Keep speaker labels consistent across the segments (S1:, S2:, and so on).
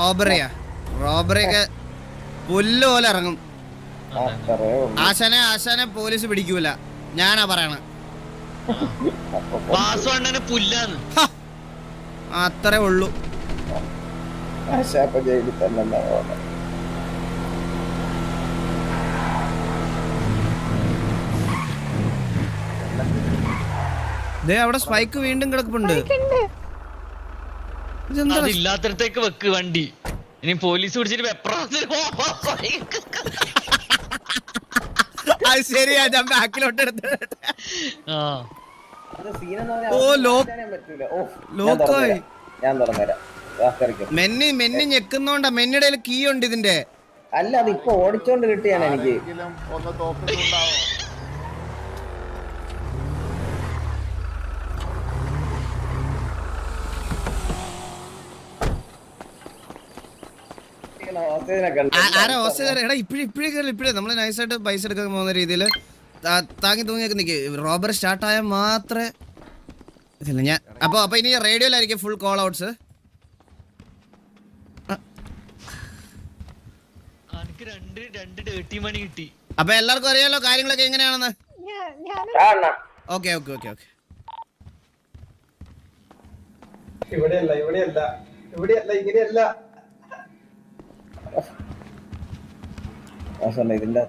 S1: റോബറിയൊക്കെ പുല്ല് പോലെ ഇറങ്ങും. ആശാനെ പോലീസ് പിടിക്കൂല, ഞാനാ പറയണ. അത്രേ ഉള്ളൂ. അവിടെ സ്പൈക്ക് വീണ്ടും കിടപ്പുണ്ട്.
S2: ഇല്ലാത്തടത്തേക്ക് വെക്ക് വണ്ടി. ഇനി പോലീസ് പിടിച്ചിട്ട്
S1: ശരിയാ, ഞാൻ ബാക്കിലോട്ട് മെന്നി ഞെക്കുന്നോണ്ടാ. മെന്നിടയിൽ കീ ഉണ്ട് ഇതിന്റെ.
S3: അല്ല, അത് ഇപ്പൊ ഓടിച്ചോണ്ട് കിട്ടിയാണ് എനിക്ക്.
S1: ഇപ്പഴേ നമ്മള് നൈസായിട്ട് പൈസ എടുക്കാൻ പോകുന്ന രീതിയിൽ താങ്ങി തൂങ്ങിയൊക്കെ നിൽക്കും. റോബർ സ്റ്റാർട്ടായാൽ മാത്രമേ ഇതില്ല ഞാൻ. അപ്പൊ ഇനി റേഡിയോയിലായിരിക്കും ഫുൾ കോൾ ഔട്ട്സ്. അപ്പൊ എല്ലാവർക്കും അറിയാലോ കാര്യങ്ങളൊക്കെ എങ്ങനെയാണെന്ന്. ഓക്കെ
S3: ഇങ്ങനെയല്ല. ഇതിന്റെ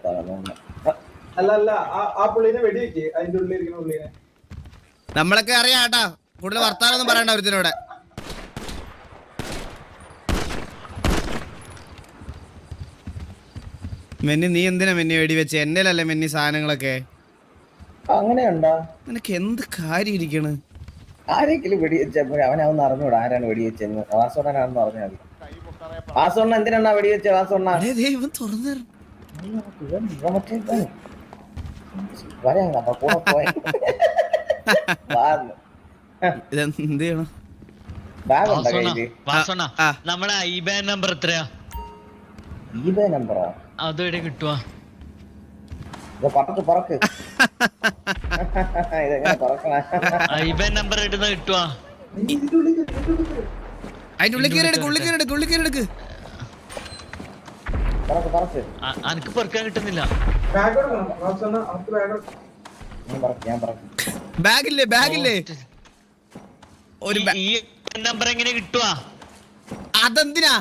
S3: അല്ല, ആ പുള്ളിനെ വെടിവെക്ക്. അതിന്റെ ഉള്ളിലിരിക്കുന്ന പുള്ളിനെ
S1: നമ്മളൊക്കെ അറിയാം കേട്ടാ. കൂടുതൽ വർത്താനൊന്നും പറയണ്ട ഒരുത്തിനോടെ. മെന്നി, നീ എന്തിനാ മെന്നി വെടിവെച്ച്? എന്നേലല്ലേ മെന്നി സാധനങ്ങളൊക്കെ.
S3: അങ്ങനെയുണ്ടോ?
S1: നിനക്ക് എന്ത് കാര്യം ഇരിക്കണ്?
S3: ആരെങ്കിലും വെടിവെച്ചപ്പോ അവനൊന്നും അറിഞ്ഞൂടാ ആരാണ് വെടിവെച്ചെന്ന്. വാസോണ്ണനാണെന്ന് പറഞ്ഞാൽ മതി. വാസോണ്ണ എന്തിനാ വെടിവെച്ച? വാസോണ്ണ
S2: നമ്മളെ ഐബാൻ നമ്പർ എത്രയാ?
S3: നമ്പറാ
S2: അത് എവിടെ കിട്ടുവാ?
S3: പറക്ക്
S2: ഐബാൻ നമ്പർ ഇടുന്ന കിട്ടുവാ? അനക്ക് പെറുക്കാൻ കിട്ടുന്നില്ല.
S1: ബാഗില്ലേ ഒരു
S2: നമ്പർ എങ്ങനെ കിട്ടുവാ?
S1: അതെന്തിനാ?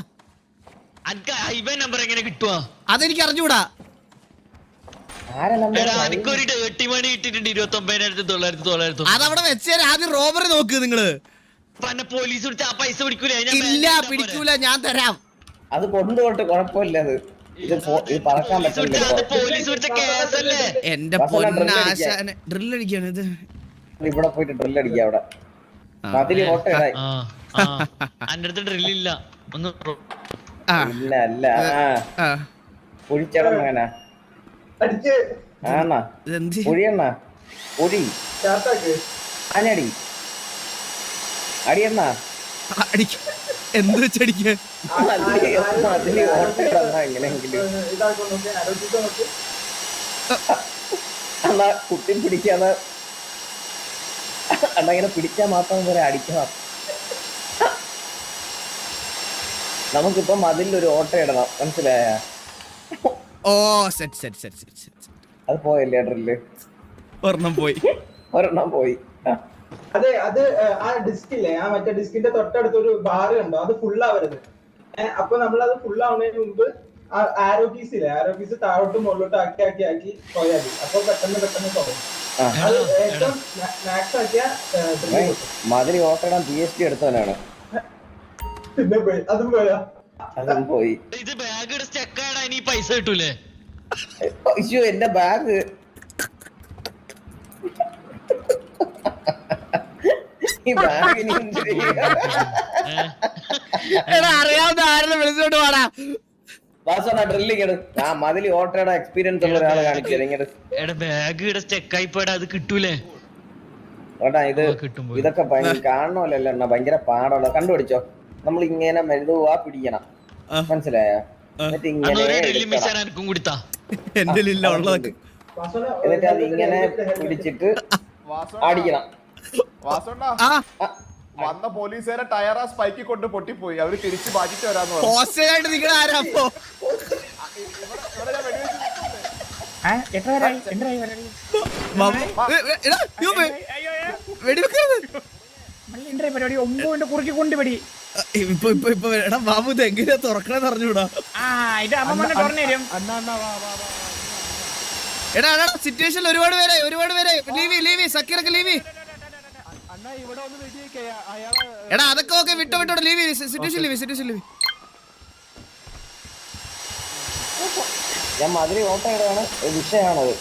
S2: ഐബാൻ നമ്പർ എങ്ങനെ കിട്ടുവാ?
S1: അതെനിക്ക് അറിഞ്ഞൂടാ.
S2: എനിക്കൊരു ഡേർട്ടി മണി കിട്ടിയിട്ടുണ്ട് 29,900.
S1: അതവിടെ വെച്ചാൽ ആദ്യം റോബറി നോക്ക് നിങ്ങള്.
S2: പോലീസ് പിടിച്ച ആ പൈസ പിടിക്കൂല?
S1: ഇല്ല, പിടിക്കൂല, ഞാൻ തരാം.
S3: അത് കൊണ്ടുപോട്ട് കുഴപ്പമില്ല. ഇത് പറക്കാൻ പറ്റില്ല.
S1: എന്റെ പൊന്നാശാനെ ഡ്രിൽ അടിക്കാണ് ഇത്.
S3: ഇവിടെ പോയിട്ട് ഡ്രിൽ അടിക്കാം. അവിടെ അതില് ഓട്ടോ
S2: എന്റെ അടുത്ത് ഡ്രില്ലില്ല. ഒന്ന്
S3: അല്ല കുഴിച്ചടം അങ്ങനെ ആണ കുഴിയണ്ണ കുഴി അനടി അടിയണ്ണ
S1: എന്ത് വെച്ചടിക്കാൻ
S3: അതില് ഓട്ടോ എങ്ങനെയെങ്കിലും അണ്ണാ കുട്ടി പിടിക്കാതെ അണ്ണ ഇങ്ങനെ പിടിച്ചാ മാത്രം വരെ അടിക്കണം. നമുക്കിപ്പോ മതിലൊരു ഓട്ടോ ഇടണം, മനസ്സിലായ?
S1: ഓ സെറ്റ്
S3: അത് പോയല്ലേ ഡ്രില്ല്?
S1: ഒരെണ്ണം
S3: പോയി.
S4: അതെ, അത് ആ ഡിസ്കില്ലേ, ആ മറ്റേ ഡിസ്കിന്റെ തൊട്ടടുത്ത് ഒരു ബാർ കണ്ടോ? അത് ഫുള്ളാവരുത്. അപ്പൊ നമ്മളത് ഫുള്ളാവുന്നതിന് മുമ്പ് ആ ആരോ പീസ് താഴോട്ടും മുകളിലോട്ടും ആക്കി പോയാൽ മതി. അപ്പൊ പെട്ടെന്ന് തുടങ്ങും. അത് ഏറ്റവും മാക്സ് ആക്കിയ
S3: മതിൽ ഓട്ടോ ഇടാൻ PhD എടുത്തവനാണ്. അതും പോയി.
S2: ഇത് ബാഗ് സ്റ്റക്കാണ്, ഇനി പൈസ കിട്ടൂലേ?
S3: അയ്യോ, എന്റെ ബാഗ്
S1: അറിയാവുന്ന ആരെങ്കിലും വിളിച്ചോണ്ട് പോടാ.
S3: ഡ്രില്ലിങ് മതില് ഓട്ടോയുടെ എക്സ്പീരിയൻസ് ഉള്ള ഒരാള് കാണിച്ചത്.
S2: ബാഗ് സ്റ്റക്കായി പോയാ അത് കിട്ടൂലേ?
S3: ഏട്ടാ ഇത് ഇതൊക്കെ കാണണമല്ലോ എണ്ണ, ഭയങ്കര പാടുള്ള. കണ്ടുപിടിച്ചോ? നമ്മൾ ഇങ്ങനെ മെതുവാ പിടിക്കണം, മനസ്സിലായോ? എന്നിട്ട് ഇങ്ങനെ എന്നിട്ട് അത് ഇങ്ങനെ പിടിച്ചിട്ട് അടിക്കണം.
S5: വന്ന പോലീസുകാരെ ടയറാ സ്പൈക്കി കൊണ്ട് പൊട്ടിപ്പോയി. അവര് തിരിച്ച് മാറ്റിട്ട് വരാന്ന് പറഞ്ഞു.
S1: പോസ്റ്ററായിട്ട് നിൽക്കണ ആരാ അപ്പൊ?
S5: ഇവിടെ ഞാൻ വെടിവെച്ച് നിൽക്കുന്നുണ്ട്.
S1: ഇപ്പൊ എടാ ബാബു ഇത് എങ്ങനെയാ തുറക്കണെന്ന് അറിഞ്ഞൂടാ. എടാ എടാ സിറ്റുവേഷനിൽ ഒരുപാട് പേരെ ലീവി സക്കീറൊക്കെ ലീവി. എടാ അതൊക്കെ ഓക്കെ വിട്ടോ ലീവി സിറ്റുവേഷൻ ലീവി.
S3: ഞാൻ മധുര ഓട്ടോ ഇടാണ് വിഷയമാണത്.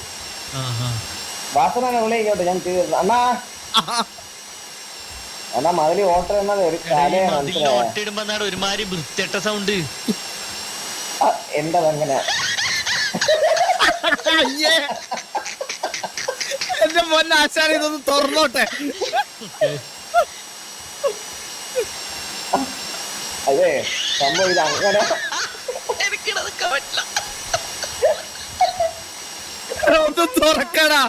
S3: വാസനാണ് വിളിക്കോട്ടെ ഞാൻ അണ്ണാ മതില് ഓട്ടോ എന്നത് ഒരു കലയാണ്, മനസ്സിലായോ?
S2: ഒരുമാതിരി വൃത്തിയട്ട സൗണ്ട്
S3: എന്റെ അങ്ങനെ
S1: എന്റെ പൊന്നാശാൻ ഇതൊന്ന് തുറന്നോട്ടെ.
S3: അതെ സംഭവം ഇത് അങ്ങനെ
S1: ഒന്ന് തുറക്കടാ.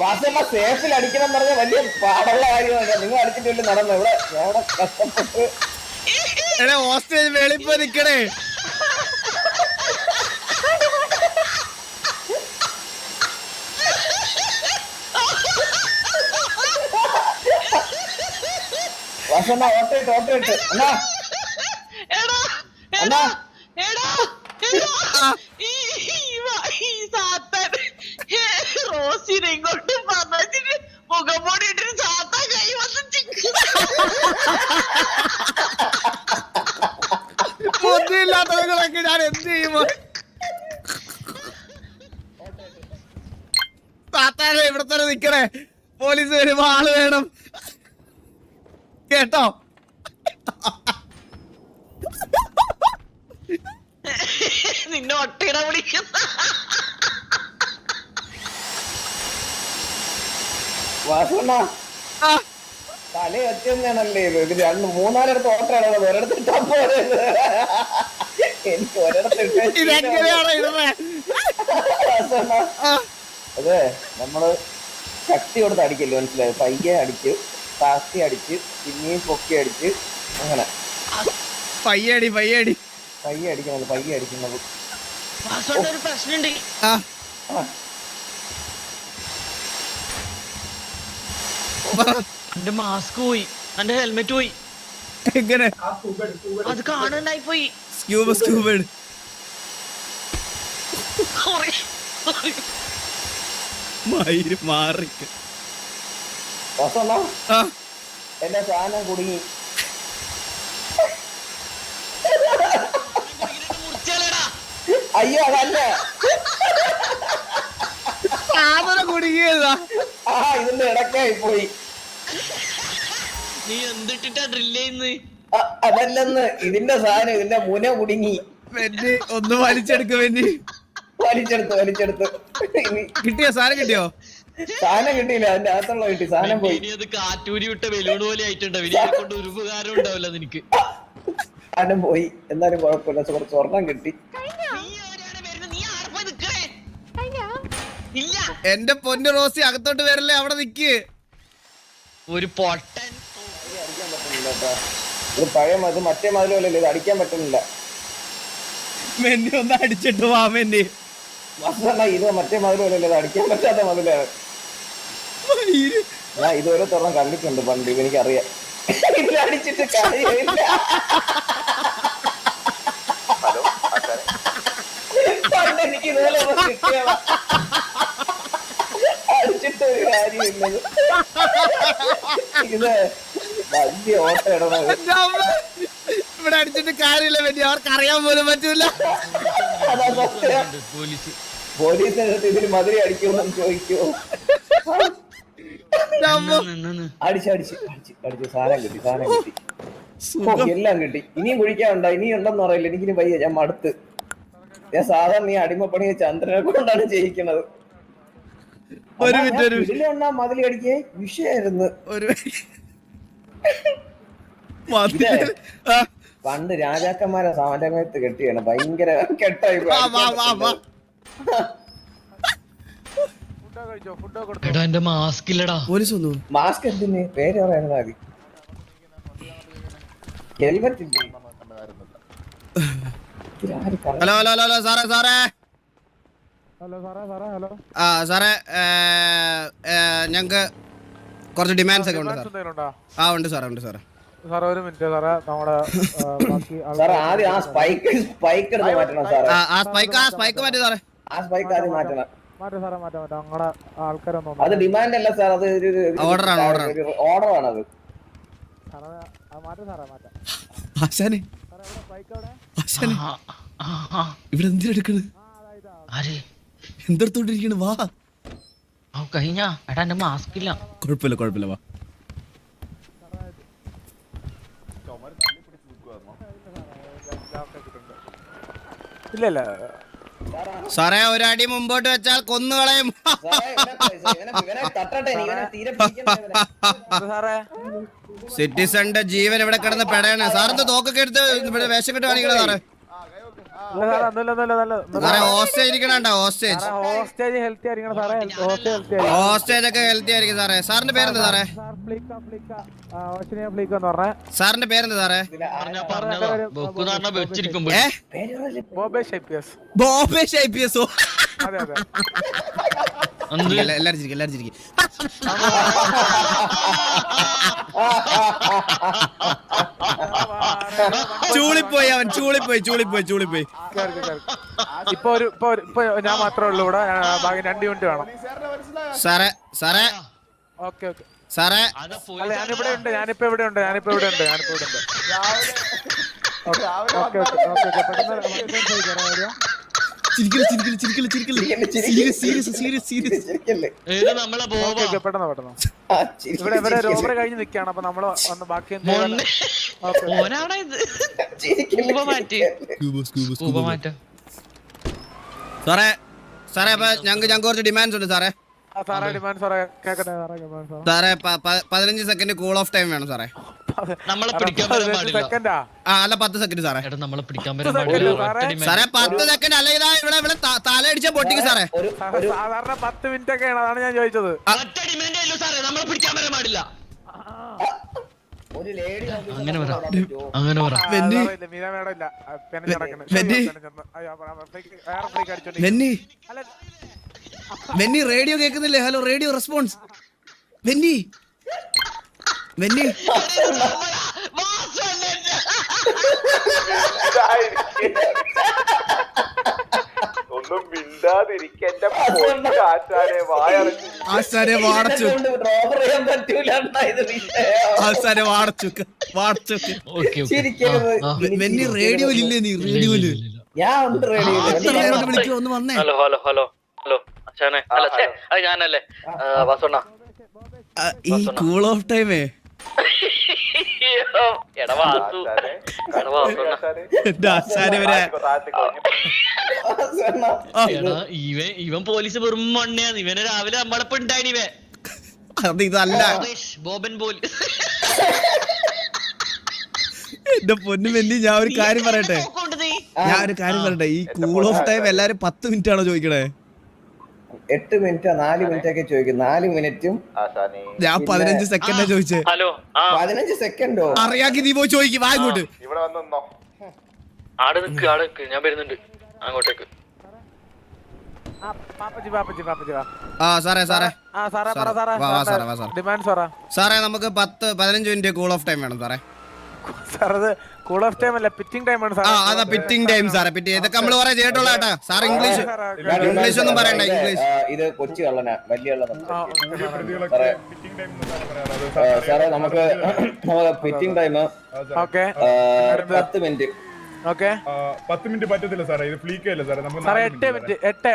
S3: വാസമ്മ സേഫിൽ അടിക്കണം പറഞ്ഞ വലിയ പാടുള്ള കാര്യമാണ്. നിങ്ങൾ അടിച്ചിട്ട് നടന്നു ഇവിടെ ഞാൻ കഷ്ടപ്പെട്ട്
S1: എടാ ഹോസ്റ്റേജ് വെളിപ്പോ നിക്കണേ.
S3: വാസമ്മ ഓട്ടോ ഇട്ട് അണ്ണാ അണ്ണാ
S2: റോസിനെ ഇങ്ങോട്ട് പറഞ്ഞിട്ട് മുഖംമൂടി ഇട്ടിട്ട് സാത്ത കൈ വന്നിട്ട്
S1: ബുദ്ധിയില്ലാത്തവങ്ങളൊക്കെ ഞാൻ എന്ത് ചെയ്യുമോ? താത്താനെ ഇവിടെ തന്നെ നിക്കണേ. പോലീസ് വരുമ്പോ ആള് വേണം കേട്ടോ.
S2: നിന്നെ ഒട്ടയിട വിളിക്കുന്ന
S3: വാസമ്മ തല എത്തിയെന്നാണല്ലേ ഇത്. ഇത് മൂന്നാലിടത്ത് ഓട്ടോ ഇടുന്നത്, ഒരിടത്ത് ഇട്ടാ പോലെ എനിക്ക് ഒരിടത്ത്
S1: ഇതെങ്ങനെയാണോ ഇടുന്നേ?
S3: അതെ നമ്മള് ശക്തി കൊടുത്ത് അടിക്കല്ലോ, മനസ്സിലായത്? പയ്യെ അടിച്ച് താത്തി അടിച്ച് പിന്നെയും പൊക്കി അടിച്ച് അങ്ങനെ
S1: പയ്യടി
S3: പയ്യെ അടിക്കുന്നത്.
S2: ഒരു പ്രശ്നമുണ്ട്. എന്റെ മാസ്ക് പോയി, എന്റെ ഹെൽമെറ്റ് പോയി.
S1: എങ്ങനെ?
S2: അത് കാണണ്ടായി പോയി.
S1: സ്ക്യൂബേഡ് മാറിക്ക്.
S3: എന്റെ സാധനം കുടുങ്ങി. അയ്യോ അതല്ല
S1: സാധനം കുടുങ്ങിയതാ.
S3: ഇതിന്റെ ഇടക്കായി പോയി.
S2: നീ എന്തിട്ടാ ഡ്രില്ല് ചെയ്യുന്നത്?
S3: അതല്ലെന്ന്, ഇതിന്റെ സാധനം ഇതിന്റെ മുന കുടുങ്ങി.
S1: ഒന്ന് വലിച്ചെടുക്ക
S3: വലിച്ചെടുത്ത്
S1: കിട്ടിയോ? സാധനം കിട്ടിയോ?
S3: സാധനം കിട്ടിയില്ല, അതിന്റെ അകത്തുള്ള കിട്ടി. സാധനം പോയി.
S2: അത് കാറ്റൂരി വിട്ട ബലൂൺ പോലെ ആയിട്ടുണ്ട്. കൊണ്ട് ഒരു ഉപകാരം ഉണ്ടാവില്ല നിനക്ക്.
S3: സാധനം പോയി, എന്നാലും കുഴപ്പമില്ല. കുറച്ച് സ്വർണം കിട്ടി.
S1: എന്റെ പൊന്നു റോസി അകത്തോട്ട് വരല്ലേ, അവിടെ നിക്ക്.
S2: ഒരു പൊട്ടൻ
S3: അടിക്കാൻ പറ്റുന്നില്ല കേട്ടോ. ഇത് പഴയ മതി, മറ്റേ മതിലല്ലേ, ഇത് അടിക്കാൻ പറ്റുന്നില്ല.
S1: മെന്നി ഒന്ന് അടിച്ചിട്ട് വാ മെന്നി.
S3: ഇത് മറ്റേ മതിലല്ലേ, ഇത് അടിക്കാൻ പറ്റാത്ത മതിലാണ്. ഞാൻ ഇതുവരെ തുറന്ന് കണ്ടിട്ടുണ്ട് പണ്ട്, എനിക്കറിയാം. ഇതിൽ അടിച്ചിട്ട് കാര്യമില്ല. പണ്ട് എനിക്ക് ഇതുപോലെ കിട്ടിയതാ, അടിച്ചിട്ടൊരു കാര്യമില്ലത്. ഇത് വലിയ ഓട്ട ഇടണത്.
S1: ഇവിടെ അടിച്ചിട്ട് കാര്യമില്ല മെന്നി, അവർക്ക് അറിയാൻ പോലും പറ്റൂല.
S3: പോലീസിനടുത്ത് ഇതിന് മധുര അടിക്കുമെന്ന് ചോദിക്കുമോ? അടിച്ച് സാധനം കിട്ടി. എല്ലാം കിട്ടി. ഇനിയും കുഴിക്കാനുണ്ടോ? ഇനിയും ഉണ്ടെന്ന് പറയില്ല, എനിക്കിനി വയ്യ, ഞാൻ മടുത്ത്. ഞാൻ സാധാരണ ഈ അടിമപ്പണിയെ ചന്ദ്രനെ കൊണ്ടാണ് ചെയ്യിക്കണത്. ഇതിലെണ്ണ മതിലി അടിക്കേ വിഷയായിരുന്നു. പണ്ട് രാജാക്കന്മാരെ സമരമയത്ത് കെട്ടിയാണ്, ഭയങ്കര കെട്ടായി.
S2: എന്റെ മാസ്ക് ഇല്ലടാ.
S3: മാസ്ക് എന്തിന്? പേര് പറയാൻ മതി. ഹെൽമെറ്റ് ഇല്ലേ?
S1: ഹലോ ഹലോ ഹലോ സാറേ സാറേ ആ സാറേ ഞങ്ങക്ക് കുറച്ച് ഡിമാൻഡ്സ് ഒക്കെ ഉണ്ട് സാർ. ആ ഉണ്ട് സാറേ ഉണ്ട് സാറേ.
S6: സാറേ ഒരു മിനിറ്റ് സാറേ നമ്മുടെ ബാക്കി
S3: സാറേ ആദ്യം ആ സ്പൈക്ക് എടുത്ത് മാറ്റണം സാറേ.
S1: ആ സ്പൈക്ക് മാറ്റി സാറേ.
S3: ആ സ്പൈക്ക് ആദ്യം മാറ്റണം.
S6: മാറ്റാം സാറേ മാറ്റാം ഞങ്ങളുടെ ആൾക്കാരൊന്നും
S3: അത് ഡിമാൻഡ് അല്ല സാർ, അത്
S1: ഓർഡറാണ്
S3: ഓർഡറാണ് അത്.
S6: സാറേ മാറ്റാം സാറേ മാറ്റാം.
S1: ആശാനെ
S6: സാറേ ഇവിടെ ബൈക്ക് അവിടെ
S1: ആശാനെ ഇവിടെ എന്തിനെടുക്കണ്? എന്തെടുത്തോണ്ടിരിക്കണ്? വാ
S7: കഴിഞ്ഞ എടാ എന്റെ മാസ്ക് ഇല്ല.
S1: കുഴപ്പമില്ല കുഴപ്പമില്ല വാ.
S6: ഇല്ല ഇല്ല
S1: സാറേ ഒരടി മുമ്പോട്ട് വെച്ചാൽ കൊന്നുകളയും.
S6: സാറേ
S1: സിറ്റിസന്റെ ജീവൻ ഇവിടെ കിടന്ന് പെടയാണ്. സാറിന്റെ തോക്കൊക്കെ എടുത്ത് ഇവിടെ വേഷം കെട്ട് കാണിക്കണ സാറേ. സാറേ ഹോസ്റ്റേജ് ഇരിക്കണോ? ഹോസ്റ്റേജ്
S6: ഹെൽത്തി ആയിരിക്കണം സാറേ.
S1: ഹോസ്റ്റേജ് ഒക്കെ ഹെൽത്തി ആയിരിക്കും സാറേ. സാറിന്റെ പേരെന്താ സാറേ? സാറിന്റെ പേരെന്താ സാറേ? ബോബേഷ് IPS. എല്ലാരും ചിരിക്കും എല്ലാരും ചിരിക്കും. ചൂളിപ്പോയി അവൻ ചൂളിപ്പോയി.
S6: ഇപ്പൊ ഞാൻ മാത്രമേ ഉള്ളൂ ഇവിടെ. ബാക്കി 2 യൂണിറ്റ് വേണം
S1: സാറേ. സാറേ
S6: ഓക്കെ ഓക്കെ
S1: സാറേ
S6: അല്ല ഞാനിവിടെ ഉണ്ട്. ഞാനിപ്പോ ഇവിടെ ഉണ്ട്. പെട്ടെന്ന് ഇവിടെ റോബറി കഴിഞ്ഞ് നിക്കാണ്. അപ്പൊ നമ്മള് ഒന്ന് ബാക്കി
S1: സാറേ സാറേ അപ്പൊ ഞങ്ങൾക്ക് കുറച്ച് ഡിമാൻഡ്സ് ഉണ്ട് സാറേ.
S6: സാറേ
S1: 15 സെക്കൻഡ് കൂൾ ഓഫ് ടൈം വേണം സാറേ.
S6: സെക്കൻഡാ
S1: അല്ല 10 സെക്കൻഡ് സാറേ. സാറേ 10 സെക്കൻഡ് അല്ല ഇതാ ഇവിടെ തല അടിച്ച പൊട്ടിക്ക് സാറേ.
S6: സാധാരണ 10 മിനിറ്റ് ഒക്കെയാണ്. അതാണ് ഞാൻ ചോദിച്ചത്.
S1: വെന്നി റേഡിയോ കേൾക്കുന്നില്ലേ? Hello radio response. വെന്നി
S5: ഒന്നും മിണ്ടാതിരിക്കന്റെ
S1: ആശാനെ വാടച്ചു. ആശാനെ വാടച്ചു. വെന്നി റേഡിയോയിലില്ലേ? നീ റേഡിയോയില് വിളിക്കോ? ഒന്ന് വന്നേ.
S7: ഹലോ അച്ഛനെ അല്ല അത് ഞാനല്ലേ വാസോണ്ണ.
S1: ഈ കൂൾ ഓഫ് ടൈമേ
S7: എടാ വാസു
S1: എന്റെ ആശാനെ വരെ.
S7: ഇവൻ പോലീസ് വെറും മണ്ണയാണ്. ഇവന് രാവിലെ നമ്മളെപ്പോ ഉണ്ടായിന്.
S1: അത് ഇതല്ല
S7: ബോബൻ പോലീസ്.
S1: എന്റെ പൊന്നു വെന്നി ഞാൻ ഒരു കാര്യം പറയട്ടെ. ഈ കൂൾ ഓഫ് ടൈം എല്ലാരും 10 മിനിറ്റ് ആണോ ചോദിക്കണേ?
S3: 8 മിനിറ്റ് 4 മിനിറ്റ് ഒക്കെ ചോദിക്കും. 4 മിനിറ്റും
S1: ഞാൻ 15 സെക്കൻഡാ ചോദിച്ചേ.
S3: 15 സെക്കൻഡോ?
S1: അറിയാക്കി നീ പോയി ചോദിക്കും. വാ ഇങ്ങോട്ട്.
S5: ഇവിടെ വന്നോ?
S7: ആടെ നിക്ക് ഞാൻ വരുന്നുണ്ട് അങ്ങോട്ടേക്ക്.
S1: സാറേ നമുക്ക് 10-15 മിനിറ്റ് കൂൾ ഓഫ് ടൈം വേണം സാറേ.
S6: കൂൾ ഓഫ് ടൈം അല്ല, പിറ്റിംഗ് ടൈം ആണ്.
S1: അതാ പിറ്റിംഗ് ടൈം സാറേ. ഇതൊക്കെ നമ്മള് പറയാ ചെയ്തിട്ടുള്ള കേട്ടാ സാർ. ഇംഗ്ലീഷ് ഒന്നും പറയണ്ട. ഇംഗ്ലീഷ്
S3: ഇത് കൊച്ചു കള്ളനാ, വലിയ സാറേ. നമുക്ക് പിറ്റിംഗ് ടൈം 10 മിനിറ്റ്.
S5: 10 മിനിറ്റ് പറ്റത്തില്ല സാറേ. ഇത് ഫ്ലീക്കല്ലേ സാറേ?
S6: 8 മിനിറ്റ് 8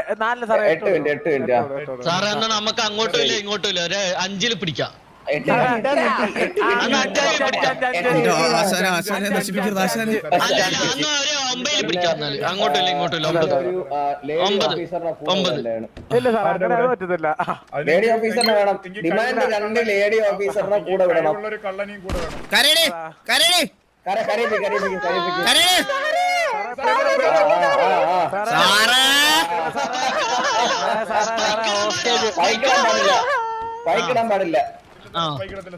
S3: മിനിറ്റ്
S7: സാറേ. എന്നാ നമുക്ക് അങ്ങോട്ടും ഇല്ല ഇങ്ങോട്ടും ഇല്ല. ഒരു 5-ൽ പിടിക്കാം.
S3: അങ്ങോട്ടില്ല ഇങ്ങോട്ടില്ല.
S7: 9
S3: ലേഡി ഓഫീസറിനെ വേണം. ഡിമാൻഡ് 2 ലേഡി ഓഫീസറിനെ കൂടെ വിടണം.
S5: കള്ളനെയും കൂടെ വേണം.
S3: ബൈക്കിടാൻ പാടില്ല.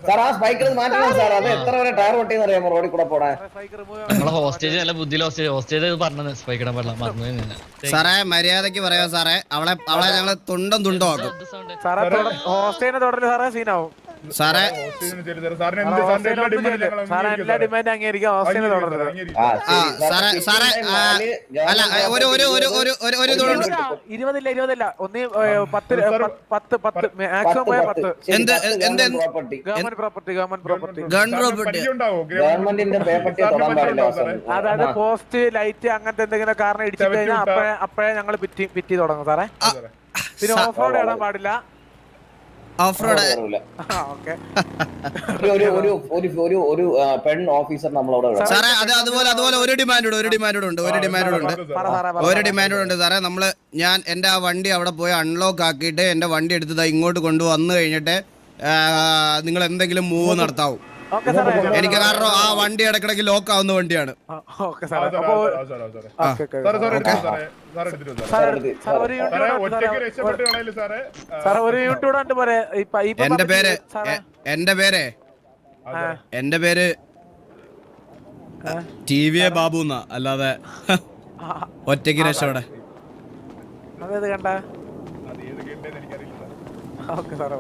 S3: സാർ ആ സ്പൈക്കിൽ മാറ്റണം സാർ. അത് എത്ര വരെ ടയർ പൊട്ടിയെന്ന് അറിയാമോ റോഡിൽ കൂടെ പോണേ?
S7: നമ്മളെ ഹോസ്റ്റേജ് നല്ല ബുദ്ധിയിൽ ഹോസ്റ്റേജ് പറഞ്ഞത് സ്പൈക്കിടാൻ പാടില്ല മറന്നു.
S1: സാറേ മര്യാദക്ക് പറയാ സാറേ, അവളെ ഞങ്ങള് തുണ്ടം ആക്കും
S6: സാറേ. ഹോസ്റ്റലിനെ തുടരല് സാറേ, സീനാവും
S1: സാറേ.
S6: സാറേ എല്ലാ ഡിമാൻഡ് അംഗീകരിക്കാം. ഹോസ്റ്റലിനെ തുടരരുത്.
S1: സാറേ അല്ല ഒരു ഇതുണ്ട്.
S6: 20 ഒന്നീ 10 മാക്സിമം പോയ 10.
S1: എന്ത്
S6: ഗവൺമെന്റ് പ്രോപ്പർട്ടി
S1: ഗൺ പ്രോപ്പർട്ടി
S3: ഗവൺമെന്റിന്റെ പേപ്പർട്ടി തൊടാൻ പാടില്ല.
S6: അതായത് പോസ്റ്റ് ലൈറ്റ് അങ്ങനത്തെ എന്തെങ്കിലും കാരണം ഇടിച്ചു കഴിഞ്ഞാൽ അപ്പഴേ ഞങ്ങൾ പിറ്റി തുടങ്ങും സാറേ. പിന്നെ ഓഫ് റോഡ് ഇടാൻ പാടില്ല.
S1: Off road
S6: okay.
S3: ഒരു പെൺ ഓഫീസർ നമ്മളവിടെ
S1: സാറേ. അതുപോലെ ഒരു ഡിമാൻഡ് ഉണ്ട് സാറേ. ഞാൻ എന്റെ ആ വണ്ടി അവിടെ പോയി അൺലോക്ക് ആക്കിയിട്ട് എന്റെ വണ്ടി എടുത്തത് ഇങ്ങോട്ട് കൊണ്ടുവന്നു കഴിഞ്ഞിട്ട് നിങ്ങൾ എന്തെങ്കിലും മൂവ് നടത്താവും. എനിക്ക് കാരണം ആ വണ്ടി ഇടക്കിടക്ക് ലോക്ക് ആവുന്ന വണ്ടിയാണ്. എന്റെ പേര് TV ബാബു എന്നാ, അല്ലാതെ ഒറ്റയ്ക്ക് രക്ഷോടെ.
S6: അതേത് കണ്ട? ഓക്കെ സാറേ.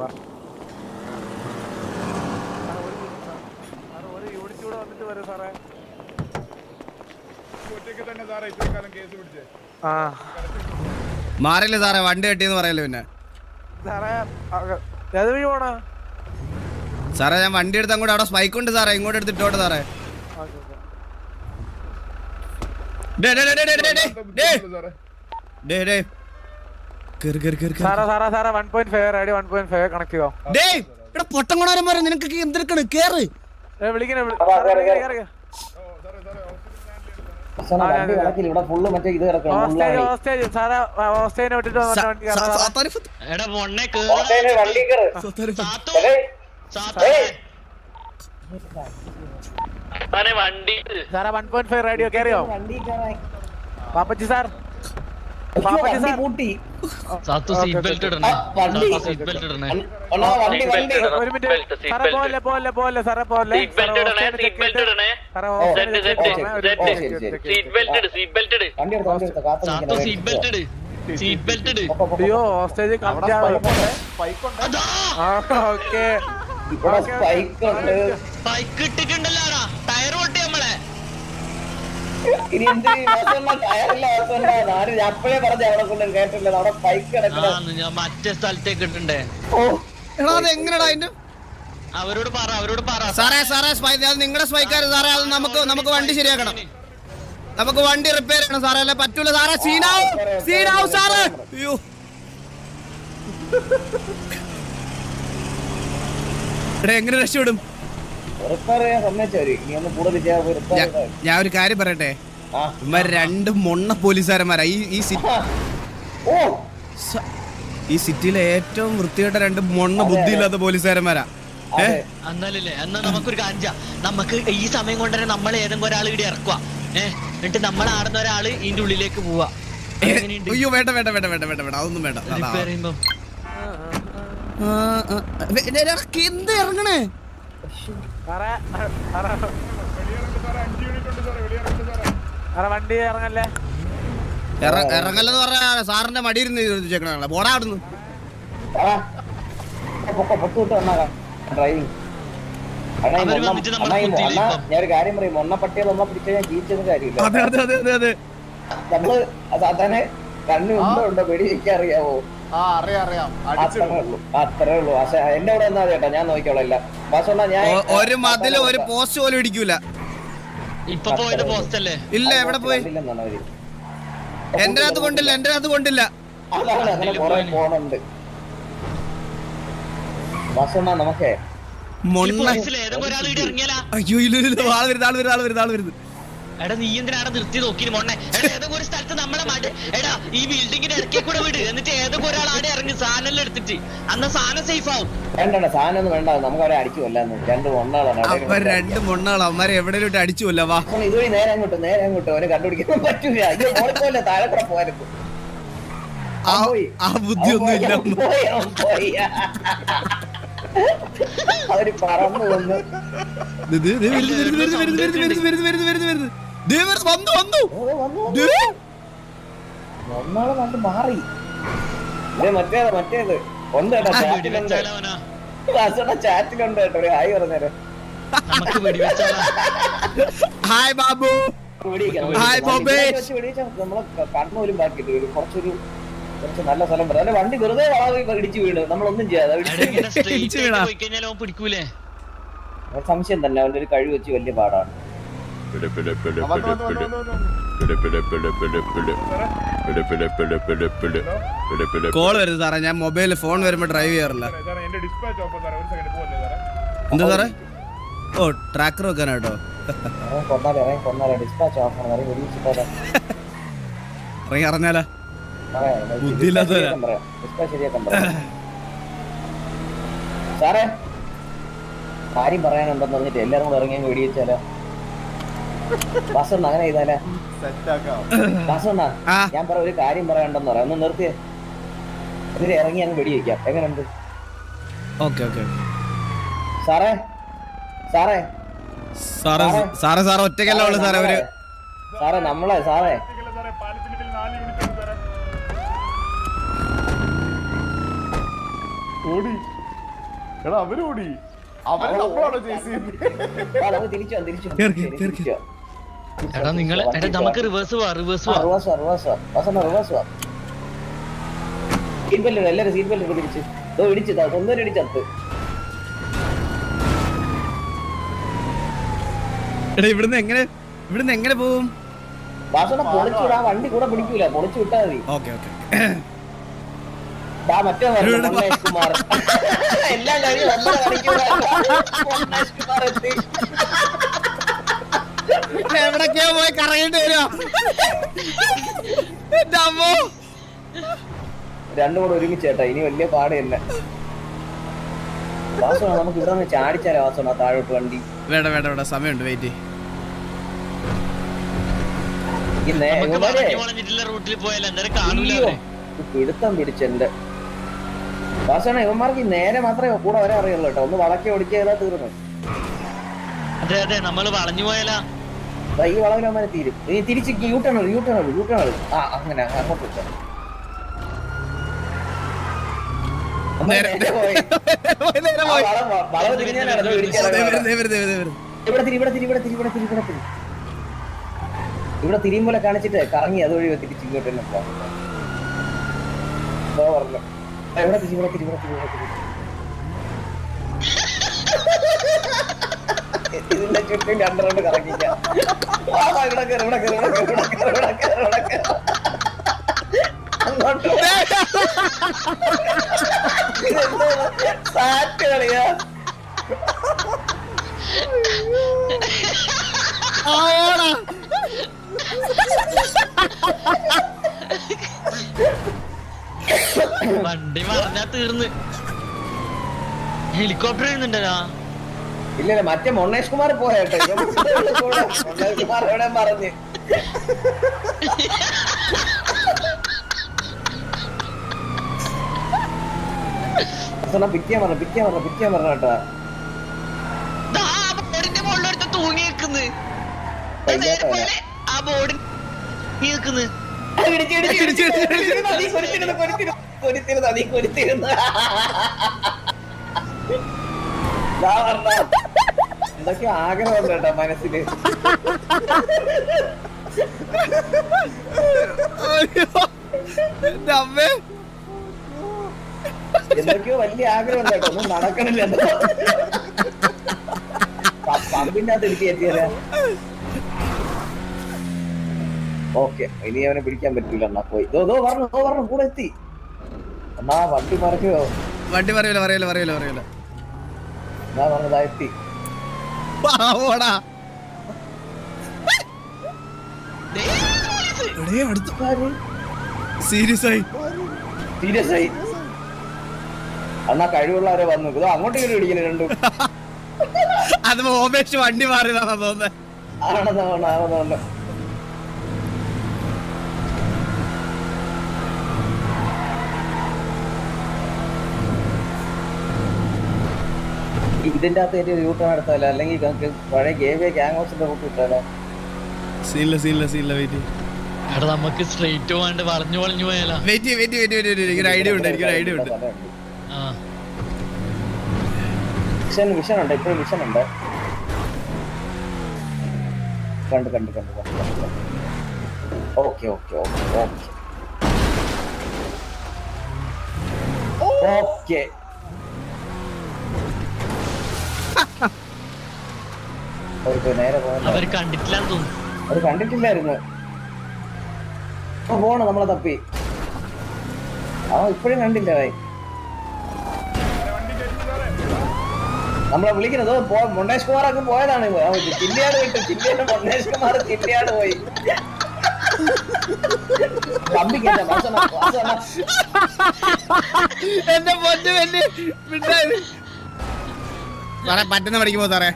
S1: മാറില്ല സാറേ, വണ്ടി കെട്ടിയെന്ന് പറയല്ലോ. പിന്നെ സാറേ ഞാൻ വണ്ടി എടുത്ത് അങ്ങോട്ട്, അവിടെ സ്പൈക്ക് ഉണ്ട് സാറേ, ഇങ്ങോട്ട് എടുത്തിട്ടോട്ടെ സാറേ. പൊട്ടങ്ങോടാരം പറയാം. നിനക്ക് എന്തിനാണ് കേറ്
S3: ഇവിടെ ഫുള്ള് മറ്റേ ഇത് കിടക്കണം.
S6: സാറേ 1.5 റേഡിയോ കയറിയോ Pappachi sir? Pappachi sir
S7: Sathu seat belt ഇടണേ. സീറ്റ് ബെൽറ്റ് ഇടണേ.
S6: ഒരു മിനിറ്റ് സാറേ. പോലെ സാറേ പോലെ.
S7: സീറ്റ് ബെൽറ്റ് ഇടണേ. സീറ്റ് ബെൽറ്റ് ഇട്. സാത്തു സീറ്റ് ബെൽറ്റ് ഇട്. സീറ്റ് ബെൽറ്റ് ഇട്.
S6: അയ്യോ ഹോസ്റ്റേജ് ഓക്കെ.
S7: സ്പൈക്ക് ഇട്ടിട്ടുണ്ടല്ലോ. ടയർ പൊട്ടി നമ്മളെ.
S3: ഇനി എന്ത് അപ്പഴേ പറഞ്ഞ അവിടെ കൊണ്ട് കേട്ടില്ല. അവിടെ സ്പൈക്ക് കിടക്കണം.
S7: ഞാൻ മറ്റേ സ്ഥലത്തേക്ക് ഇട്ടുണ്ടേ.
S1: എങ്ങനെയാ അതിന്റെ
S7: അവരോട് പറ
S1: സാറേ. അത് നിങ്ങളുടെ സ്പൈക്കാര് സാറേ. അത് നമുക്ക് വണ്ടി ശരിയാക്കണം. നമുക്ക് വണ്ടി റിപ്പയർ ചെയ്യണം സാറേ. അല്ലെ പറ്റൂല സാറേ. സീനാവും സാറേ. അയ്യോ എങ്ങനെ രക്ഷപ്പെടും? ഞാൻ ഒരു കാര്യം പറയട്ടെ. ഇവന്മാര് 2 മൊണ്ണ പോലീസുകാരന്മാരാ ഈ സിറ്റിയിലെ ഏറ്റവും വൃത്തികെട്ട 2 മൊണ്ണ ബുദ്ധിയില്ലാത്ത പോലീസുകാരന്മാരാ.
S7: എന്നാലല്ലേ എന്നാ നമുക്കൊരു കാഞ്ച. നമുക്ക് ഈ സമയം കൊണ്ട് തന്നെ നമ്മൾ ഏതെങ്കിലും ഒരാൾ ഇവിടെ ഇറക്കുക. എന്നിട്ട് നമ്മൾ ആടുന്ന ഒരാള് ഇതിന്റെ ഉള്ളിലേക്ക് പോവാ.
S1: അയ്യോ വേണ്ട അതൊന്നും വേണ്ട. എന്ത് ഇറങ്ങണേ?
S6: വണ്ടി ഇറങ്ങല്ലേ
S1: ഇറങ്ങല്ലെന്ന് പറഞ്ഞ സാറിന്റെ മടിയിരുന്ന് ചോദിച്ചേക്കണ. പോടാ അവിടുന്ന്.
S3: ഡ്രൈവിംഗ് ഞാനൊരു കാര്യം പറയും. മൊണ്ണപ്പട്ടിയെ നമ്മ പിടിച്ച ഞാൻ ജീവിച്ചത് കാര്യമില്ല. നമ്മള് സാധാരണ കണ്ണു ഉണ്ടോ വെടി വെക്കാറിയാവോ? അത്രേ ഉള്ളൂ. പക്ഷെ എന്റെ അവിടെ എന്നാ ചേട്ടാ ഞാൻ നോക്കിക്കോളാം. ഞാൻ
S1: ഒരു മതില് ഒരു പോസ്റ്റ് പോലും ഇടിക്കൂല.
S7: ഇപ്പൊ പോയത് പോസ്റ്റ് അല്ലേ?
S1: ഇല്ല എവിടെ പോയി? എന്റെ അകത്ത് കൊണ്ടില്ല.
S3: അതാണ് അങ്ങനെ കുറെ പോണുണ്ട്. നമുക്കേ
S1: അയ്യോ ഇല്ല ആള് വരുന്നു.
S7: എടാ നീ എന്തിനാണ് നിർത്തി നോക്കി മൊണ്ണെ? ഏതൊക്കെ ഒരു സ്ഥലത്ത് നമ്മളെ എടാ ഈ ബിൽഡിങ്ങിന്റെ ഇടയ്ക്ക് കൂടെ വിട്. എന്നിട്ട് ഏതൊക്കെ ഒരാൾ ആടെ ഇറങ്ങി സാധനം എടുത്തിട്ട് അന്ന് സാധനം സേഫ് ആവും.
S3: വേണ്ട സാധനം ഒന്നും വേണ്ട. നമുക്ക് അവരെ അടിച്ചു കൊല്ലാന്ന്. 2
S1: മൊണ്ണാളാണ് അവന്മാരെ എവിടെയോട്ട് അടിച്ചു കൊല്ലാ.
S3: ഇതുവഴി നേരെ അങ്ങോട്ട് അവരെ കണ്ടുപിടിക്കാൻ പറ്റൂല. ഇത് താഴെ കൂടെ പോയാലും
S1: ആ ബുദ്ധി ഒന്നും ഇല്ല.
S3: അവര് പറന്നു വന്ന് ഒന്നാളെ നല്ല മാറി മറ്റേത് ഉണ്ട് കേട്ടോ ചാറ്റിലുണ്ട് ചാറ്റിലുണ്ട് കേട്ടോ ഒരു ഹായ് പറഞ്ഞേരം
S7: നമുക്ക് വെടിവെച്ചാലോ
S1: ഹായ് ബാബു ഹായ് ബോബേ
S3: നമ്മളെ കണ്ണൂരും ബാക്കിയിട്ട് വരും കുറച്ച് നല്ല സ്ഥലം പറയാം അല്ലെ വണ്ടി വെറുതെ വളവ് ഇടിച്ചു വീണ് നമ്മളൊന്നും ചെയ്യാതെ
S7: പോയി കഴിഞ്ഞാൽ അവൻ പിടിക്കൂലേ
S3: സംശയം തന്നെ അവന്റെ ഒരു കഴിവ് വെച്ച് വലിയ പാടാണ്
S1: കോൾ വരുന്നത് സാറേ ഞാൻ മൊബൈലിൽ ഫോൺ വരുമ്പോ ഡ്രൈവ് ചെയ്യാറില്ല എന്താ സാറേ ഓ ട്രാക്കർ വെക്കാനാട്ടോ
S3: കൊന്നാലേ ഡിസ്പാച്ച് ഓഫ് ആണ്
S1: ഇറങ്ങി അറിഞ്ഞാലോ ബുദ്ധിയില്ലാത്തവരാ
S3: ശരിയാക്കാൻ പറയാം സാറേ കാര്യം പറയാനുണ്ടെന്ന് പറഞ്ഞിട്ട് എല്ലാരും കൂടെ ഇറങ്ങി വെടിവെച്ചാലോ വാസണ്ണ അങ്ങനെ ചെയ്താലേ വാസണ്ണ ഞാൻ പറ ഒരു കാര്യം പറയാനുണ്ടെന്ന് പറയാം ഒന്ന് നിർത്തിയേ എന്നിട്ട് ഇറങ്ങി അങ്ങ് വെടിവെക്കാം എങ്ങനെയുണ്ട്
S1: ഓക്കെ ഓക്കെ
S3: സാറേ സാറേ
S1: സാറേ സാറേ ഒറ്റയ്ക്കല്ല ഉള്ളു സാറേ ഒരു
S3: സാറേ നമ്മളെ സാറേ
S5: ഓടി എടാ അവരോടി അവര് നമ്മളാണോ ചേച്ചി
S3: തിരിച്ചു
S7: എടാ നിങ്ങൾ എടാ നമുക്ക് റിവേഴ്സ് പോവാ
S3: സീറ്റ് ബെൽറ്റ് എല്ലാരും സീറ്റ് ബെൽറ്റ് തിരിച്ച് ഇടിച്ചു ഒന്നൊരു ഇടിച്ചത്ത്
S1: ഇവിടുന്ന് എങ്ങനെ പോവും
S3: വാസന പൊളിച്ചു വിടാ വണ്ടി കൂടെ പിടിക്കൂല പൊളിച്ചു വിട്ടാ മതി
S1: ഓക്കെ ഓക്കെ
S3: മറ്റേ മൊന്നേഷ് കുമാർ എല്ലാം കഴിഞ്ഞ് 1.5 മണിക്കൂർ മൊന്നേഷ് കുമാർ എത്തി
S1: എവിടൊക്കെയോ പോയി കറങ്ങിട്ട് വരുവാ
S3: രണ്ടും കൂടെ ഒരുമിച്ചേട്ടാ ഇനി വലിയ പാട് തന്നെ വാസന നമുക്ക് ഇവിടെ നിന്ന് ചാടിച്ചാലോ വാസന താഴോട്ട് വണ്ടി
S1: വേണ്ട സമയമുണ്ട് വെയിറ്റ്
S7: റൂട്ടിൽ പോയാലും എന്തായാലും കാണൂല
S3: പിടുത്തം പിടിച്ചെന്റെ വാസന ഇവന്മാർക്ക് നേരെ മാത്രമേ കൂടെ വരെ അറിയുള്ളൂ കേട്ടോ ഒന്ന് വളക്കി ഓടിച്ചാൽ തീർന്നു
S7: അതെ അതെ നമ്മള് വളഞ്ഞു പോയാലാ
S3: ഈ വളവിലവന്മാരെ തീരും ഇനി തിരിച്ച് യൂട്ടേൺ ആ അങ്ങനെ അങ്ങോട്ട് വെച്ചോ ഇവിടെ തിരിയുമ്പോലെ കാണിച്ചിട്ട് കറങ്ങി അതുവഴി തിരിച്ച് ഇങ്ങോട്ട് തന്നെ പോകാം ഇവിടെ തിരി ഇതിന്റെ ചുറ്റും 2 റൗണ്ട് കറങ്ങിക്കാം അങ്ങോട്ട് സാറ്റ് കളിയാ
S7: വണ്ടി പറഞ്ഞാ തീർന്ന് ഹെലികോപ്റ്റർ വരുന്നുണ്ടല്ലോ
S3: ഇല്ല മറ്റേ മൊന്നേഷ് കുമാർ പോയാട്ടെ മൊന്നേഷ് കുമാർ എവിടെ പറഞ്ഞ് പിറ്റിയാൻ പറഞ്ഞ കേട്ടാ
S7: ബോർഡിന്റെ മുകളിലെടുത്ത് തൂങ്ങി നിൽക്കുന്നു ആ ബോർഡിൽ നിൽക്കുന്നു
S3: എന്തൊക്കെ ആഗ്രഹമുണ്ട് കേട്ടോ മനസ്സില് എന്തൊക്കെയോ വലിയ ആഗ്രഹം കേട്ടോ ഒന്നും നടക്കണില്ല പമ്പിന്റെ അകത്ത് എനിക്ക് എത്തിയല്ല ഓക്കെ ഇനി അവനെ പിടിക്കാൻ പറ്റൂല എന്നാ പോയി പറഞ്ഞു കൂടെ എത്തി എന്നാ വണ്ടി മറിക്കോ
S1: വണ്ടി പറയൂല
S3: എന്നാ പറഞ്ഞതാ എത്തി
S1: സീരിയസ് ആയി
S3: എന്നാ കഴിവുള്ളവരെ വന്നു ഇതോ അങ്ങോട്ട് ഇങ്ങനെ പിടിക്കല് രണ്ടും
S1: അത് ഓമേഷ് വണ്ടി മാറിയതാണെന്ന് തോന്നുന്നത്
S3: ആണെന്നോണ്ട് ഇതിന്റെ അകത്ത് ഒരു യൂട്ടേൺ എടുത്താലോ, അല്ലെങ്കിൽ നമുക്ക് പഴയ ഗേവേ ഗ്യാങ്സിന്റെ റൂട്ട് കിട്ടാലോ?
S1: സീനില്ല വെയിറ്റ്.
S7: എടാ നമുക്ക് സ്ട്രെയിറ്റ് പോകാണ്ട് വളഞ്ഞു പോയാലോ?
S1: വെയിറ്റ് എനിക്കൊരു ഐഡിയ ഉണ്ട്.
S7: ആ
S3: വിഷൻ ഉണ്ട്, ഇപ്പോഴും വിഷൻ ഉണ്ട്. കണ്ട് ഓക്കെ നേരെ
S7: അവര് കണ്ടിട്ടില്ലാന്ന് തോന്നുന്നു.
S3: അത് കണ്ടിട്ടില്ലായിരുന്നു. പോണ നമ്മളെ തപ്പി ഇപ്പോഴും കണ്ടില്ല. നമ്മളെ വിളിക്കുന്നത് മൊണ്ണേഷ് കുമാറൊക്കെ പോയതാണ്. ചില്ലിയാട് വിട്ടു, ചില്ലിയാണ് മൊണ്ണേഷ് കുമാർ ചില്ലിയാട് പോയി.
S1: എന്റെ പറ്റുന്ന പഠിക്കുമ്പോ സാറേ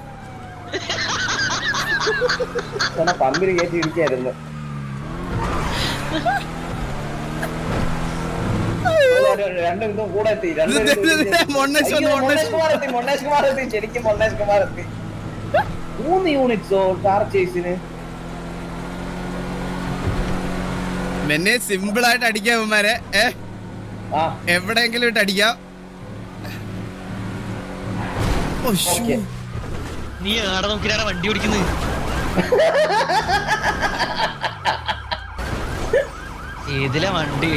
S3: പമ്പിന് കയറ്റി ഇടിക്കായിരുന്നു. രണ്ടും കൂടെ എത്തി. മൊണ്ണേഷ് കുമാർ എത്തി. ശരിക്കും മൊണ്ണേഷ് കുമാർ എത്തി. 3 യൂണിറ്റ്സോ കാർ ചേസിന്.
S1: എന്നെ സിമ്പിൾ ആയിട്ട് അടിക്കാം ഇവന്മാരെ. എവിടെയെങ്കിലും ഇട്ട് അടിക്കാം.
S7: നീ ആടെ നോക്കിയാണ് വണ്ടി ഓടിക്കുന്നത്. ഏതിലാ വണ്ടി?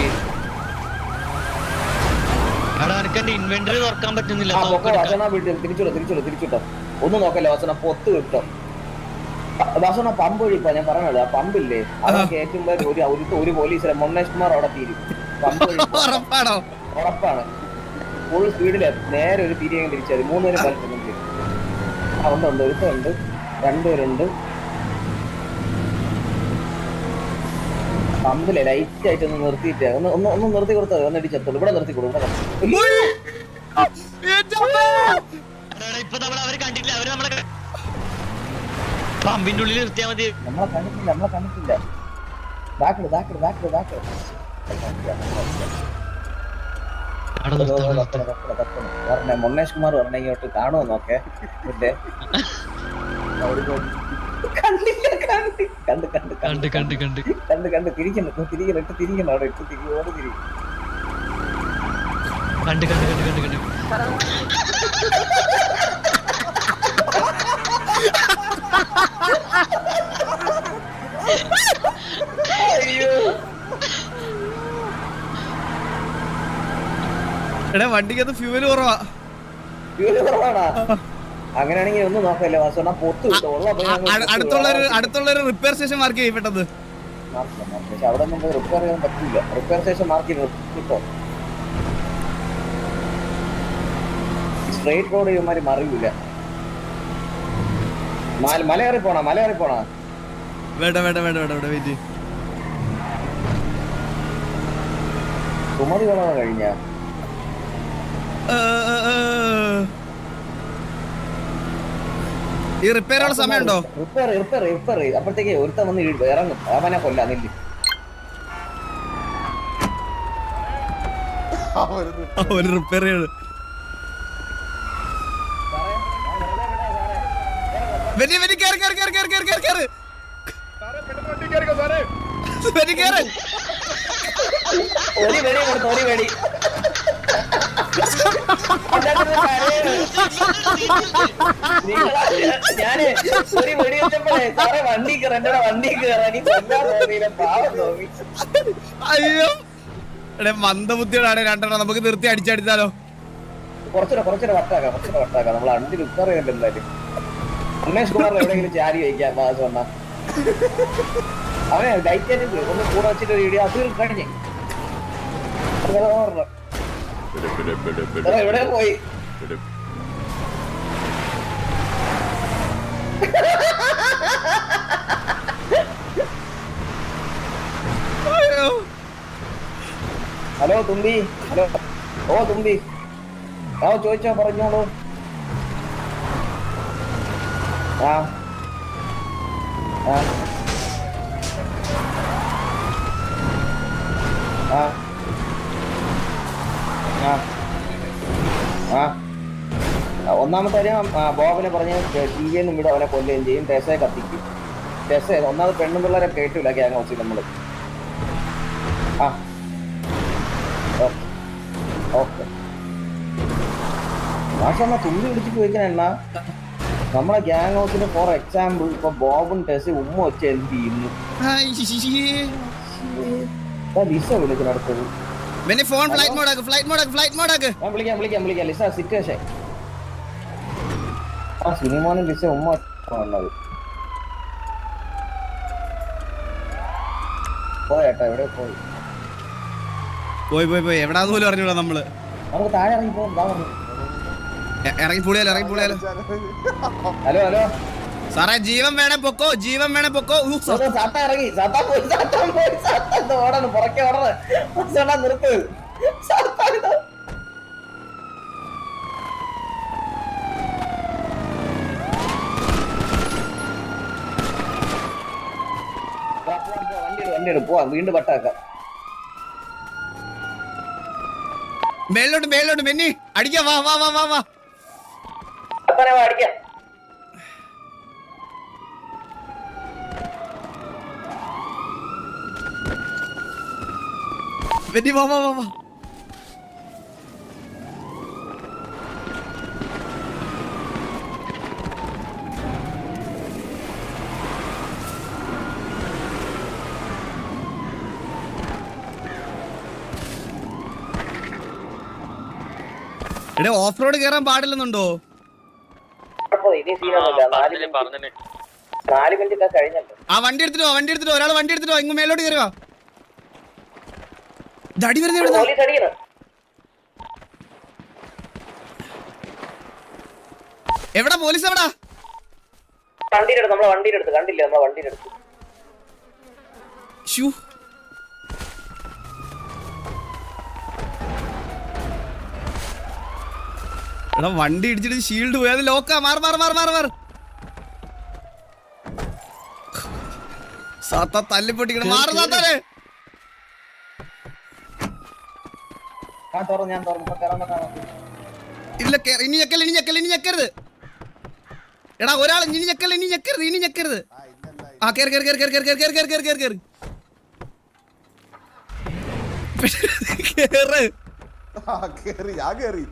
S7: എടാ എനിക്ക് എന്റെ ഇൻവെന്ററി തുറക്കാൻ പറ്റുന്നില്ല.
S3: തിരിച്ചിട്ടോ ഒന്നും നോക്കല്ലേ വാസന, പൊത്ത് കിട്ടോ വാസന. പമ്പ് ഒഴിപ്പാ ഞാൻ പറഞ്ഞത്. ആ പമ്പില്ലേ, അവിടെ കയറ്റുമ്പോ ഒരു പോലീസിലെ മൊണ്ണേഷ് കുമാർ അവിടെ തീരും. പമ്പ് ഉറപ്പാണ്. ഫുൾ സ്പീഡില് നേരെ ഒരു തിരിയും തിരിച്ചാൽ 3 പേര് കളിക്കുന്നുണ്ട്. ഉണ്ട് ഒരുത്തുണ്ട്, 2 പേരുണ്ട്. പമ്പിലെ ലൈറ്റ് ആയിട്ട് ഒന്ന് നിർത്തിയിട്ട് ഒന്ന് നിർത്തി കൊടുത്തത്. ഒന്ന് ഇടിച്ചെത്തുള്ളൂ. ഇവിടെ നിർത്തി കൊടുക്കും.
S7: ഇപ്പൊ അവര് കണ്ടില്ല. അവര് നമ്മളെ പമ്പിന്റെ ഉള്ളിൽ നിർത്തിയാ മതി. നമ്മളെ
S3: കണ്ടിട്ടില്ല. മൊണ്ണേഷ് കുമാർ പറഞ്ഞ ഇങ്ങോട്ട് കാണുമോ നോക്കേ. കണ്ട് തിരിക്കണം അവിടെ ഇട്ട് തിരിയോട് തിരിക്കും.
S7: കണ്ട്
S1: എടാ വണ്ടിക്കകത്ത് ഫ്യൂവല് കുറവാ.
S3: അങ്ങനെയാണെങ്കിൽ ഒന്നും നോക്കല്ലേ വാസന, പൊത്ത്
S1: അടുത്തുള്ളൊരു റിപ്പയർ സ്റ്റേഷൻ മാർക്ക് ചെയ്യപ്പെട്ടത്.
S3: പക്ഷെ അവിടെ ഒന്നും റിപ്പയർ ചെയ്യാൻ പറ്റില്ല. റിപ്പയർ സ്റ്റേഷൻ മാർക്ക് കിട്ടോ. സ്ട്രേറ്റ് റോഡ് ഇവന്മാര് മറിയൂല. മലയേറി പോണ
S1: വേണ്ട വെയിറ്റ്.
S3: സുമതി കൊള്ളാൻ കഴിഞ്ഞ
S1: ഈ റിപ്പയറുള്ള സമയമുണ്ടോ?
S3: റിപ്പയർ അപ്പോഴത്തേക്ക് ഒരുത്തൻ വന്ന് ഇറങ്ങും. അവനെ കൊല്ലാന്നില്ല.
S1: ഒരു റിപ്പയർ ചെയ്ത്
S3: ഒരു വെടി കൊടുത്തു. ഒരു വെടി ഞാന് ഒരു വെടി വെച്ചപ്പോഴേ സാറേ വണ്ടി കയറാ, എന്റെ വണ്ടി കയറാൻ കൊല്ലാൻ തോന്നിയില്ല. പാവം തോന്നി.
S1: അയ്യോ മന്ദബുദ്ധിയോടാണ് രണ്ടെണ്ണം. നമുക്ക് നിർത്തി അടിച്ചടിച്ചാലോ?
S3: കുറച്ചുകൂടെ വട്ടാക്കാം. നമ്മൾ അണ്ടി റിപ്പയർ ചെയ്യണ്ട. എന്തായാലും മൊണ്ണേഷ് കുമാറിന് എവിടെയെങ്കിലും ചാരി വയ്ക്കാം. വാസണ്ണ അവനെ ലൈറ്റ് ഒന്ന് കൂടെ വെച്ചിട്ട് വീഡിയോ അത് കഴിഞ്ഞ് എവിടെ പോയി? ഹലോ തുമ്പി. ഹലോ തുമ്പി. ചോദിച്ചോ, പറഞ്ഞോളൂ. ഒന്നാമത്തെ കാര്യം ബോബിനെ പറഞ്ഞ് ടി വിയിൽ നിന്നും വിടും, അവനെ കൊല്ലുകയും ചെയ്യും. ടെസയെ കത്തിക്കും. ടെസ ഒന്നാമത് പെണ്ണും പിള്ളേരെ കേട്ടില്ല ഗ്യാങ് ഹൗസിൽ നമ്മള്. ആ ഓക്കെ ഓക്കെ മാഷ തുള്ളി പിടിച്ചിട്ട് പോയിക്കണ എണ്ണ. നമ്മളെ ഗ്യാങ് ഹൗസിന് ഫോർ എക്സാമ്പിൾ ഇപ്പൊ ബോബും ടെസയും ഉമ്മ വെച്ച് എന്ത് ചെയ്യുന്നു? ലിസ വിളിക്കുന്നിടത്തത്
S1: ഫോൺ ഫ്ലൈറ്റ് മോഡ് ആക്ക്, ഫ്ലൈറ്റ് മോഡ് ആക്ക്.
S3: ഞാൻ വിളിക്കാം ലിസ സിറ്റുവേഷൻ. ആ സിനിമാനും ലിസ ഉമ്മ വന്നത് പോയേട്ടാ. എവിടെ
S1: പോയി എവിടാന്ന് പോലും അറിഞ്ഞൂടാ നമ്മള്.
S3: നമുക്ക് താഴെ ഇറങ്ങി പോകാം.
S1: ഇറങ്ങി പുളിയാലോ.
S3: ഹലോ
S1: സാറേ ജീവൻ വേണേ പൊക്കോ.
S3: സാത്ത ഇറങ്ങി. ഓടാണ് പുറക്കെ ഓടണം. നിർത്ത്. വണ്ടി പോവാം. വീണ്ടും പട്ടാക്കാം.
S1: മേലോട്ട് മെന്നി അടിക്കാം. വാ
S3: അടിക്കാം.
S1: മെന്നി വാ. എടേ ഓഫ് റോഡ് കയറാൻ പാടില്ലെന്നുണ്ടോ?
S3: 4 മിനിറ്റ് കഴിഞ്ഞല്ലോ.
S1: ആ വണ്ടി എടുത്തിട്ടോ ഒരാൾ വണ്ടി എടുത്തിട്ടോ. ഇങ്ങ് മേലോട്ട് കയറുക. അടി വരുന്ന എവിടെ പോലീസ്? എവിടാ
S3: വണ്ടിയുടെ അടുത്ത് കണ്ടില്ല. നമ്മളെ വണ്ടിയുടെ അടുത്ത്
S1: എടാ വണ്ടി ഇടിച്ചിട്ട് ഷീൽഡ് പോയി. അത് ലോക്കാ. മാർ സാത്താ തല്ലിപ്പൊട്ടിക്കണം. മാറ് സാത്താനെ. ഇല്ല ഇനി ഞെക്കരുത്. എടാ ഒരാൾ ഇനി ഞെക്കരുത്. ആ കേറി.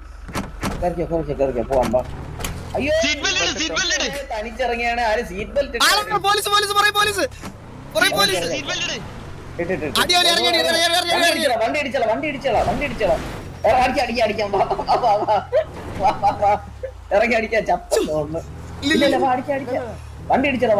S3: തനിച്ചിറങ്ങിയാണ്. ആര് സീറ്റ് ബെൽറ്റ്?
S1: പോലീസ്
S3: വണ്ടി ഇടിച്ചോളാം. അടിക്കാം. ഇറങ്ങി അടിക്കാം. ചത്തോന്ന് അടിക്കാം. വണ്ടി ഇടിച്ചോളാം.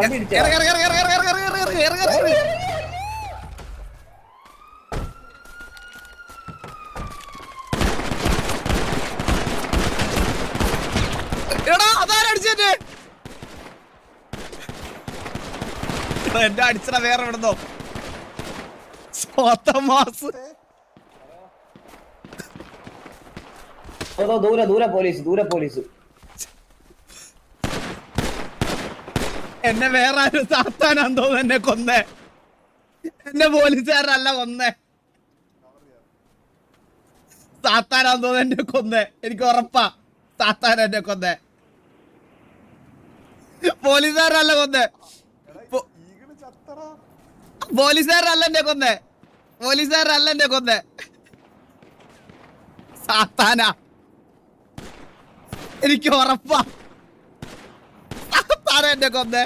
S1: എന്റെ അടിച്ചട വേറെ ഇവിടുന്നോ.
S3: ദൂരെ പോലീസ്.
S1: എന്നെ വേറെ ആരും സാത്താനാന്ന് തോന്നുന്നു എന്നെ കൊന്നേ. എന്നെ പോലീസുകാരല്ല കൊന്നേ. സാത്താനാന്ന് തോന്നുന്നു എന്നെ കൊന്നേ. എനിക്ക് ഉറപ്പാ സാത്താൻ എന്നെ കൊന്നേ. പോലീസുകാരല്ല കൊന്നേ. പോലീസുകാരല്ല എന്നെ കൊന്നേ. സാത്താനാ. എനിക്ക് ഉറപ്പാ സാത്താന എന്നെ കൊന്നേ.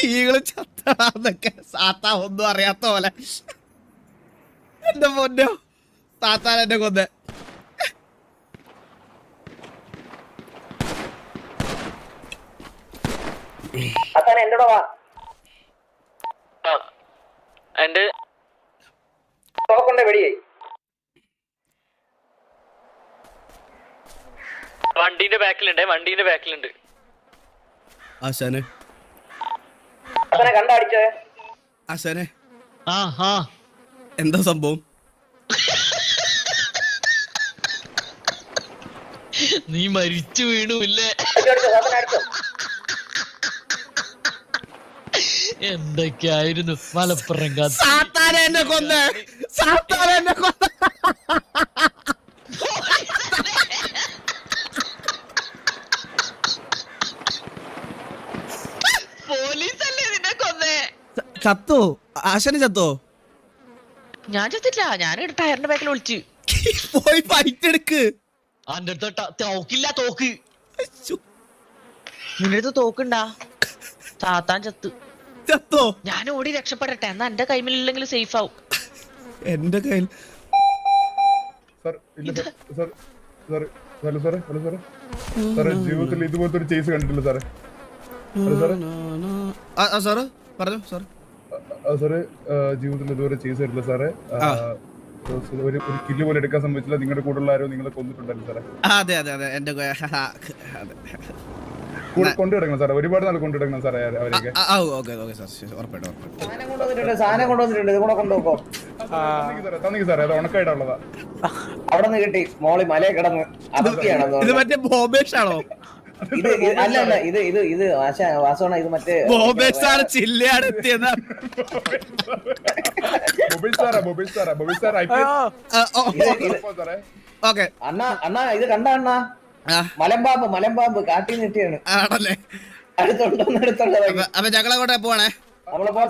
S1: ഈകള് ചത്തടാന്നൊക്കെ സാത്താ ഒന്നും അറിയാത്ത പോലെ. എന്റെ പൊന്നോ സാത്താൻ എന്നെ കൊന്നേ.
S7: എന്റെ
S3: വെടിയായി.
S7: വണ്ടീന്റെ ബാക്കിലുണ്ട്.
S1: ആശാനെ
S3: കണ്ടടിച്ചേ.
S1: ആശാനെ
S7: ആ
S1: എന്താ സംഭവം?
S7: നീ മരിച്ചു വീണുല്ലേ? എന്തൊക്കെയായിരുന്നു മലപ്പുറം
S1: സാത്താൻ എന്നെ കൊന്നേ. ചത്തോ? ആശാന് ചത്തോ?
S7: ഞാൻ ചത്തില്ല, ഞാൻ ടയറിന്റെ ബാക്കിൽ ഒളിച്ച്
S1: പോയി ഫൈറ്റ് എടുക്ക്.
S7: അന്റെ അടുത്ത് തോക്കില്ല, തോക്ക് നിന്റെ അടുത്ത് തോക്കുണ്ടാ? താത്താൻ
S1: ചത്തോ?
S7: ഞാൻ ഓടി രക്ഷപ്പെടട്ടെ, എന്നാ എന്റെ കൈമില്ലെങ്കിൽ സേഫ് ആവും.
S1: എന്റെ കയ്യിൽ
S5: സാറേ ജീവിതത്തിൽ ഇതുപോലത്തെ ഒരു ചേസ് കണ്ടിട്ടില്ല സാറേ.
S1: സാറ് പറഞ്ഞു സാർ.
S5: സാറ് ജീവിതത്തിൽ ഇതുവരെ ചേസ് ആയിട്ടില്ല സാറേ. ഒരു കില്ല് പോലെ എടുക്കാൻ സംഭവിച്ചില്ല. നിങ്ങളുടെ കൂടെയുള്ള ആരോ നിങ്ങളെ കൊന്നിട്ടുണ്ടല്ലോ സാറേ.
S1: അതെ അതെ അതെ എന്റെ
S5: കൊണ്ടുകിടക്കണം സാറേ, ഒരുപാട് നാൾ കൊണ്ടുകിടക്കണം സാറേ അവരെയൊക്കെ.
S1: ഓക്കെ ഓക്കെ സാർ, ഉറപ്പായിട്ടും
S3: സാധനം കൊണ്ടുവന്നിട്ടുണ്ട്, ഇത് കൂടെ കൊണ്ടുപോക്കോ.
S5: തന്നിക്ക് സാറേ, അത് ഉണക്കായിട്ടുള്ളതാ.
S3: അവിടെ നിന്ന് കിട്ടി, മോളി മലയെ കിടന്ന് അതൊക്കെയാണോ?
S1: ഇത് മറ്റേ ബോബേഷാണോ?
S3: ഇത് അല്ല അല്ല, ഇത് വാസവണ, ഇത് മറ്റേ
S1: ബോബേഷാണ് ചില്ലയാണ് എത്തിയത്. ഓക്കെ
S3: അണ്ണാ ഇത് കണ്ട അണ്ണാ, മലമ്പാമ്പ് കാട്ടി നെറ്റിയാണ്.
S1: ആണല്ലേ?
S3: അടുത്തുണ്ടോന്ന് അടുത്തുള്ളത്
S1: അപ്പൊ ഞങ്ങളെ കൂടെ പോവാണേ.
S3: നമ്മളിപ്പോ